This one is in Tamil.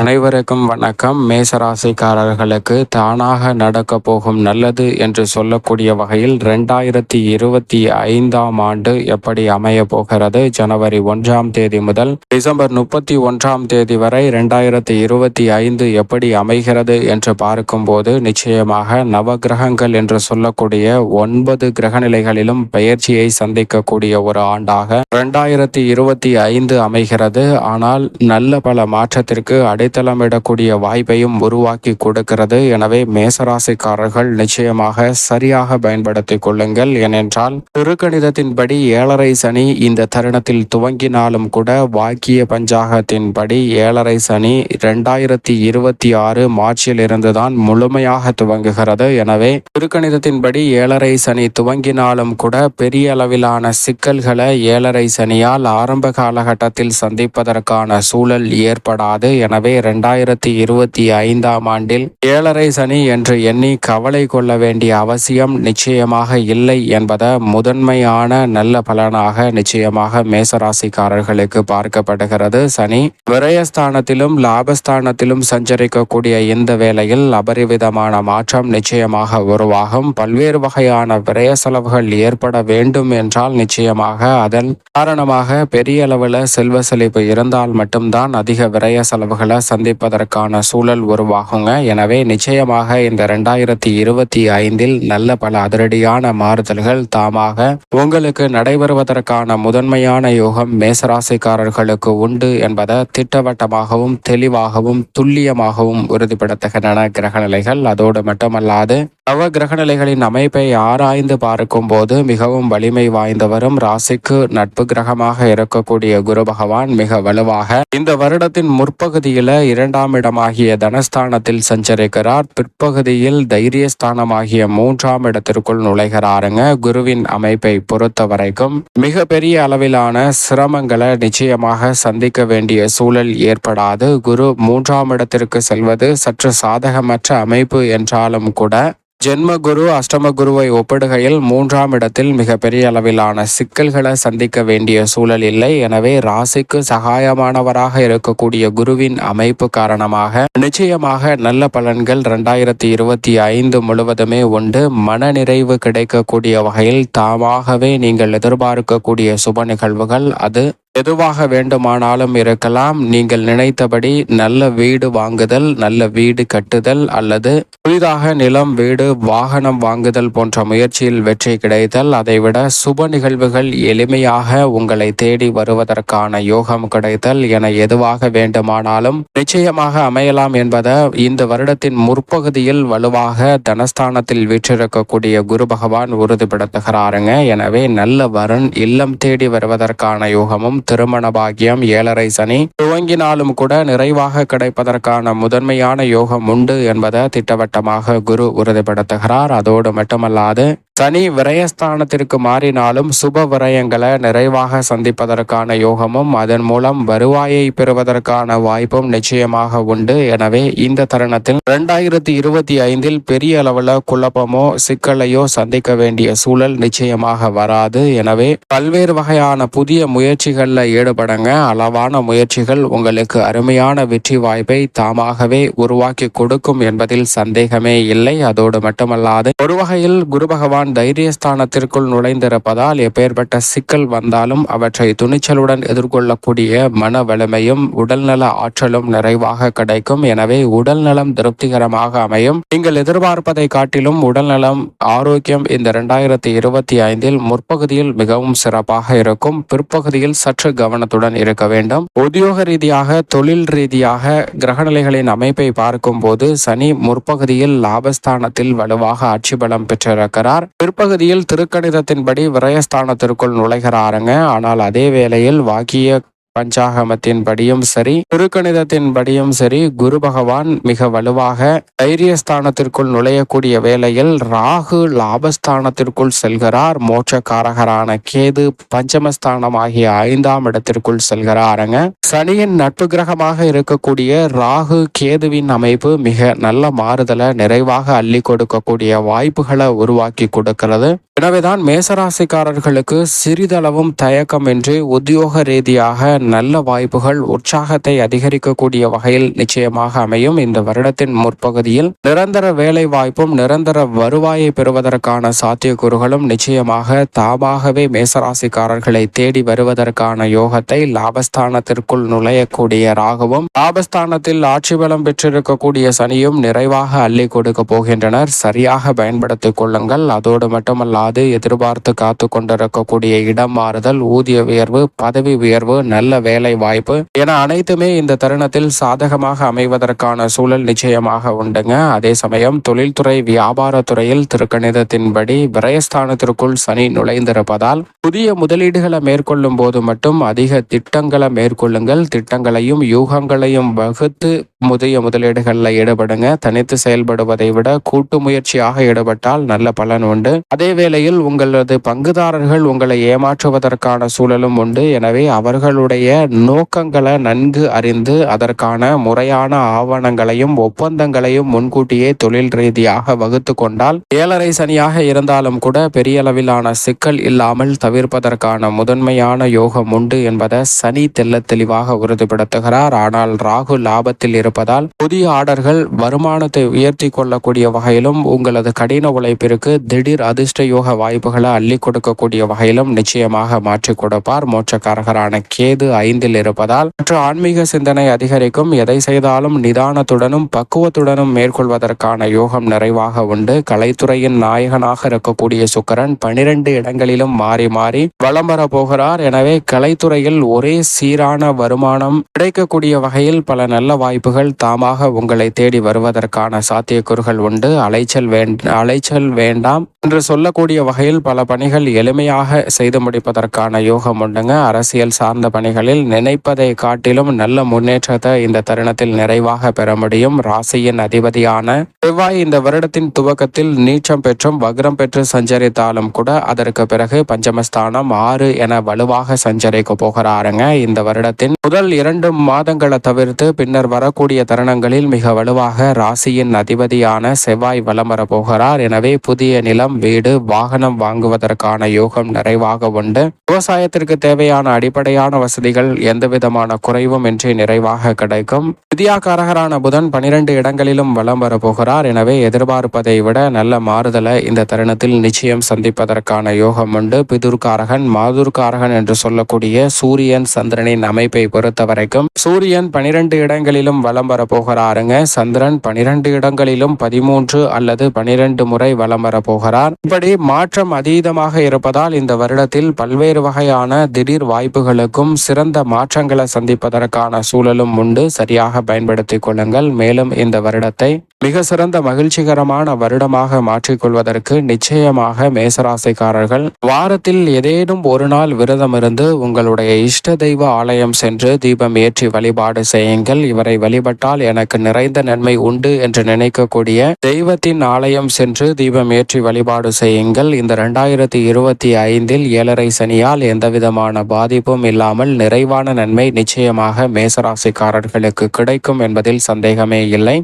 அனைவருக்கும் வணக்கம். மேசராசிக்காரர்களுக்கு தானாக நடக்க போகும் நல்லது என்று சொல்லக்கூடிய வகையில் 2025ஆம் ஆண்டு எப்படி அமைய போகிறது, ஜனவரி 1ஆம் தேதி முதல் டிசம்பர் 31ஆம் தேதி வரை 2025 எப்படி அமைகிறது என்று பார்க்கும்போது, நிச்சயமாக நவகிரகங்கள் என்று சொல்லக்கூடிய 9 கிரகநிலைகளிலும் பெயர்ச்சியை சந்திக்கக்கூடிய ஒரு ஆண்டாக 2025 அமைகிறது. ஆனால் நல்ல பல மாற்றத்திற்கு அடித்தளமிடக்கூடிய வாய்ப்பையும் உருவாக்கி கொடுக்கிறது. எனவே மேசராசிக்காரர்கள் நிச்சயமாக சரியாக பயன்படுத்திக் கொள்ளுங்கள். ஏனென்றால் திருக்கணிதத்தின்படி 7.5 சனி இந்த தருணத்தில் துவங்கினாலும் கூட வாக்கிய பஞ்சாகத்தின்படி 7.5 சனி 2026 மார்ச்சில் இருந்துதான் முழுமையாக துவங்குகிறது. எனவே திருக்கணிதத்தின்படி 7.5 சனி துவங்கினாலும் கூட பெரிய அளவிலான சிக்கல்களை 7.5 சனியால் ஆரம்ப காலகட்டத்தில் சந்திப்பதற்கான சூழல் ஏற்படாது. எனவே 2025ஆம் ஆண்டில் 7.5 சனி என்று எண்ணி கவலை கொள்ள வேண்டிய அவசியம் நிச்சயமாக இல்லை என்பதை முதன்மையான நல்ல பலனாக நிச்சயமாக மேசராசிக்காரர்களுக்கு பார்க்கப்படுகிறது. சனி விரயஸ்தானத்திலும் லாபஸ்தானத்திலும் சஞ்சரிக்கக்கூடிய இந்த வேளையில் அபரிவிதமான மாற்றம் நிச்சயமாக உருவாகும். பல்வேறு வகையான விரய செலவுகள் ஏற்பட வேண்டும் என்றால் நிச்சயமாக அதன் காரணமாக பெரிய அளவில் செல்வ செழிப்பு இருந்தால் மட்டும்தான் அதிக விரய செலவுகளை சந்திப்பதற்கான சூழல் உருவாகுங்க. எனவே நிச்சயமாக இந்த 2025இல் நல்ல பல அதிரடியான மாறுதல்கள் தாமாக உங்களுக்கு நடைபெறுவதற்கான முதன்மையான யோகம் மேசராசிக்காரர்களுக்கு உண்டு என்பதை திட்டவட்டமாகவும் தெளிவாகவும் துல்லியமாகவும் உறுதிப்படுத்துகின்றன கிரகநிலைகள். அதோடு மட்டுமல்லாது நவ கிரகநிலைகளின் அமைப்பை ஆராய்ந்து பார்க்கும் போது மிகவும் வலிமை வாய்ந்தவரும் ராசிக்கு நட்பு கிரகமாக இருக்கக்கூடிய குரு பகவான் மிக வலுவாக இந்த வருடத்தின் முற்பகுதியில் 2ஆம் இடமாகிய தனஸ்தானத்தில் சஞ்சரிக்கிறார். பிற்பகுதியில் தைரியஸ்தானமாகிய 3ஆம் இடத்திற்குள் நுழைகிறாருங்க. குருவின் அமைப்பை பொறுத்த வரைக்கும் மிக பெரிய அளவிலான சிரமங்களை நிச்சயமாக சந்திக்க வேண்டிய சூழல் ஏற்படாது. குரு 3ஆம் இடத்திற்கு செல்வது சற்று சாதகமற்ற அமைப்பு என்றாலும் கூட ஜென்ம குரு அஷ்டம குருவை ஒப்பிடுகையில் 3ஆம் இடத்தில் மிகப்பெரிய அளவிலான சிக்கல்களை சந்திக்க வேண்டிய சூழல் இல்லை. எனவே ராசிக்கு சகாயமானவராக இருக்கக்கூடிய குருவின் அமைப்பு காரணமாக நிச்சயமாக நல்ல பலன்கள் 2025 முழுவதுமே உண்டு. மன நிறைவு கிடைக்கக்கூடிய வகையில் தாமாகவே நீங்கள் எதிர்பார்க்கக்கூடிய சுப நிகழ்வுகள் அது எதுவாக வேண்டுமானாலும் இருக்கலாம். நீங்கள் நினைத்தபடி நல்ல வீடு வாங்குதல், நல்ல வீடு கட்டுதல் அல்லது புதிதாக நிலம் வீடு வாகனம் வாங்குதல் போன்ற முயற்சியில் வெற்றி கிடைத்தல், அதைவிட சுப நிகழ்வுகள் எளிமையாக உங்களை தேடி வருவதற்கான யோகம் கிடைத்தல் என எதுவாக வேண்டுமானாலும் நிச்சயமாக அமையலாம் என்பதை இந்த வருடத்தின் முற்பகுதியில் வலுவாக தனஸ்தானத்தில் வீற்றிருக்கக்கூடிய குரு பகவான் உறுதிப்படுத்துகிறாருங்க. எனவே நல்ல வரன் இல்லம் தேடி வருவதற்கான யோகமும் திருமண பாக்கியம் 7.5 சனி துவங்கினாலும் கூட நிறைவாக கிடைப்பதற்கான முதன்மையான யோகம் உண்டு என்பதை திட்டவட்டமாக குரு உறுதிப்படுத்துகிறார். அதோடு மட்டுமல்லாது சனி விரயஸ்தானத்திற்கு மாறினாலும் சுப விரயங்களை நிறைவாக சந்திப்பதற்கான யோகமும் அதன் மூலம் வருவாயை பெறுவதற்கான வாய்ப்பும் நிச்சயமாக உண்டு. எனவே இந்த தருணத்தில் 2025இல் பெரிய அளவில் குழப்பமோ சிக்கலையோ சந்திக்க வேண்டிய சூழல் நிச்சயமாக வராது. எனவே பல்வேறு வகையான புதிய முயற்சிகளில் ஈடுபடுங்க. அளவான முயற்சிகள் உங்களுக்கு அருமையான வெற்றி வாய்ப்பை தாமாகவே உருவாக்கி கொடுக்கும் என்பதில் சந்தேகமே இல்லை. அதோடு மட்டுமல்லாது ஒரு வகையில் குரு பகவான் தைரியஸ்தானத்திற்குள் நுழைந்திருப்பதால் எப்பேற்பட்ட சிக்கல் வந்தாலும் அவற்றை துணிச்சலுடன் எதிர்கொள்ளக்கூடிய மன வலிமையும் உடல்நல ஆற்றலும் நிறைவாக கிடைக்கும். எனவே உடல் நலம் திருப்திகரமாக அமையும். நீங்கள் எதிர்பார்ப்பதை காட்டிலும் உடல்நலம் ஆரோக்கியம் இந்த 2025இல் முற்பகுதியில் மிகவும் சிறப்பாக இருக்கும். பிற்பகுதியில் சற்று கவனத்துடன் இருக்க வேண்டும். உத்தியோக ரீதியாக தொழில் ரீதியாக கிரகநிலைகளின் அமைப்பை பார்க்கும் போது சனி முற்பகுதியில் லாபஸ்தானத்தில் வலுவாக ஆட்சி பலம் பெற்றிருக்கிறார். பிற்பகுதியில் திருக்கணிதத்தின்படி விரயஸ்தானத்திற்குள் நுழைகிறாருங்க. ஆனால் அதே வேளையில் வாக்கிய பஞ்சாகமத்தின் படியும் சரி திருக்கணிதத்தின் படியும் சரி குரு பகவான் மிக வலுவாக தைரியஸ்தானத்திற்குள் நுழையக்கூடிய வேளையில் ராகு லாபஸ்தானத்திற்குள் செல்கிறார். மோட்சக்காரகரான கேது பஞ்சமஸ்தானம் ஆகிய 5ஆம் இடத்திற்குள் செல்கிறாருங்க. சனியின் நட்பு கிரகமாக இருக்கக்கூடிய ராகு கேதுவின் அமைப்பு மிக நல்ல மாறுதலை நிறைவாக அள்ளி கொடுக்கக்கூடிய வாய்ப்புகளை உருவாக்கி கொடுக்கிறது. எனவேதான் மேசராசிக்காரர்களுக்கு சிறிதளவும் தயக்கமின்றி உத்தியோக ரீதியாக நல்ல வாய்ப்புகள் உற்சாகத்தை அதிகரிக்கக்கூடிய வகையில் நிச்சயமாக அமையும். இந்த வருடத்தின் முற்பகுதியில் நிரந்தர வேலை வாய்ப்பும் நிரந்தர வருவாயை பெறுவதற்கான சாத்தியக்கூறுகளும் நிச்சயமாக தாமாகவே மேசராசிக்காரர்களை தேடி வருவதற்கான யோகத்தை லாபஸ்தானத்திற்குள் நுழையக்கூடிய ராகுவும் லாபஸ்தானத்தில் ஆட்சி பலம் பெற்றிருக்கக்கூடிய சனியும் நிறைவாக அள்ளி கொடுக்க போகின்றனர். சரியாக பயன்படுத்திக் கொள்ளுங்கள். அதோடு மட்டுமல்லாது எதிர்பார்த்து காத்து கொண்டிருக்கக்கூடிய இடம் மாறுதல், ஊதிய உயர்வு, பதவி உயர்வு, நல்ல வேலை வாய்ப்பு என அனைத்துமே இந்த தருணத்தில் சாதகமாக அமைவதற்கான சூழல் நிச்சயமாக உண்டுங்க. அதே சமயம் தொழில்துறை வியாபாரத்துறையில் திருக்கணிதத்தின்படி விரயஸ்தானத்திற்குள் சனி நுழைந்திருப்பதால் புதிய முதலீடுகளை மேற்கொள்ளும் போது மட்டும் அதிக திட்டங்களை மேற்கொள்ளுங்கள். திட்டங்களையும் யூகங்களையும் வகுத்து புதிய முதலீடுகளில் ஈடுபடுங்க. தனித்து செயல்படுவதை விட கூட்டு முயற்சியாக ஈடுபட்டால் நல்ல பலன் உண்டு. அதே வேளையில் உங்களது பங்குதாரர்கள் உங்களை ஏமாற்றுவதற்கான சூழலும் உண்டு. எனவே அவர்களுடைய நோக்கங்களை நன்கு அறிந்து அதற்கான முறையான ஆவணங்களையும் ஒப்பந்தங்களையும் முன்கூட்டியே தொழில் ரீதியாக வகுத்து கொண்டால் 7.5 சனியாக இருந்தாலும் கூட பெரிய அளவிலான சிக்கல் இல்லாமல் தவிர்ப்பதற்கான முதன்மையான யோகம் உண்டு என்பதை சனி தெல்ல தெளிவாக உறுதிப்படுத்துகிறார். ஆனால் ராகு லாபத்தில் இருப்பதால் புதிய ஆர்டர்கள் வருமானத்தை உயர்த்தி கொள்ளக்கூடிய வகையிலும் உங்களது கடின உழைப்பிற்கு திடீர் அதிர்ஷ்ட யோக வாய்ப்புகளை அள்ளி கொடுக்கக்கூடிய வகையிலும் நிச்சயமாக மாற்றி கொடுப்பார். மோட்சக்காரகரான கேது 5இல் இருப்பதால் மற்ற ஆன்மீக சிந்தனை அதிகரிக்கும். எதை செய்தாலும் நிதானத்துடனும் பக்குவத்துடனும் மேற்கொள்வதற்கான யோகம் நிறைவாக உண்டு. கலைத்துறையின் நாயகனாக இருக்கக்கூடிய சுக்கிரன் 12 இடங்களிலும் மாறி மாறி வலம் வர போகிறார். எனவே கலைத்துறையில் ஒரே சீரான வருமானம் கிடைக்கக்கூடிய வகையில் பல நல்ல வாய்ப்புகள் தாமாக உங்களை தேடி வருவதற்கான சாத்தியக்கூறுகள் உண்டு. அலைச்சல் வேண்டாம் என்று சொல்லக்கூடிய வகையில் பல பணிகள் எளிமையாக செய்து முடிப்பதற்கான யோகம் உண்டுங்க. அரசியல் சார்ந்த பணிகளில் நினைப்பதை காட்டிலும் நல்ல முன்னேற்றத்தை இந்த தருணத்தில் நிறைவாக பெற முடியும். ராசியின் அதிபதியான செவ்வாய் இந்த வருடத்தின் துவக்கத்தில் நீச்சம் பெற்றும் வக்ரம் பெற்று சஞ்சரித்தாலும் கூட அதற்கு பிறகு பஞ்சமஸ்தானம் 6 என வலுவாக சஞ்சரிக்க போகிறாருங்க. இந்த வருடத்தின் முதல் 2 மாதங்களை தவிர்த்து பின்னர் வரக்கூடிய தருணங்களில் மிக வலுவாக ராசியின் அதிபதியான செவ்வாய் வலம் வர போகிறார். எனவே புதிய நிலம், வீடு, வாகனம் வாங்குவதற்கான யோகம் நிறைவாக உண்டு. விவசாயத்திற்கு தேவையான அடிப்படையான வசதிகள் எந்தவிதமான குறைவும் இன்றி நிறைவாக கிடைக்கும். வித்யாகாரகரான புதன் 12 இடங்களிலும் வலம் வர போகிறார். எனவே எதிர்பார்ப்பதை விட நல்ல மாறுதலை இந்த தருணத்தில் நிச்சயம் சந்திப்பதற்கான யோகம் உண்டு. பிதுர்காரகன், மாதுர்காரகன் என்று சொல்லக்கூடிய சூரியன் சந்திரனின் அமைப்பை பொறுத்த வரைக்கும் சூரியன் 12 இடங்களிலும் வலம் வர போகிறாருங்க. சந்திரன் 12 இடங்களிலும் 13 அல்லது 12 முறை வலம் வர போகிறார். இப்படி மாற்றம் அதீதமாக இருப்பதால் இந்த வருடத்தில் பல்வேறு வகையான திடீர் வாய்ப்புகளுக்கும் சிறந்த மாற்றங்களை சந்திப்பதற்கான சூழலும் உண்டு. சரியாக பயன்படுத்திக் கொள்ளுங்கள். மேலும் இந்த வருடத்தை மிக சிறந்த மகிழ்ச்சிகரமான வருடமாக மாற்றிக்கொள்வதற்கு நிச்சயமாக மேசராசிக்காரர்கள் வாரத்தில் ஏதேனும் ஒரு நாள் விரதம் இருந்து உங்களுடைய இஷ்ட தெய்வ ஆலயம் சென்று தீபம் ஏற்றி வழிபாடு செய்யுங்கள். இவரை வழிபட்டால் எனக்கு நிறைந்த நன்மை உண்டு என்று நினைக்கக்கூடிய தெய்வத்தின் ஆலயம் சென்று தீபம் ஏற்றி வழிபாடு செய்யுங்கள். இந்த 2025 7.5 சனியால் எந்தவிதமான பாதிப்பும் இல்லாமல் நிறைவான நன்மை நிச்சயமாக மேசராசிக்காரர்களுக்கு கிடைக்கும் என்பதில் சந்தேகமே இல்லை.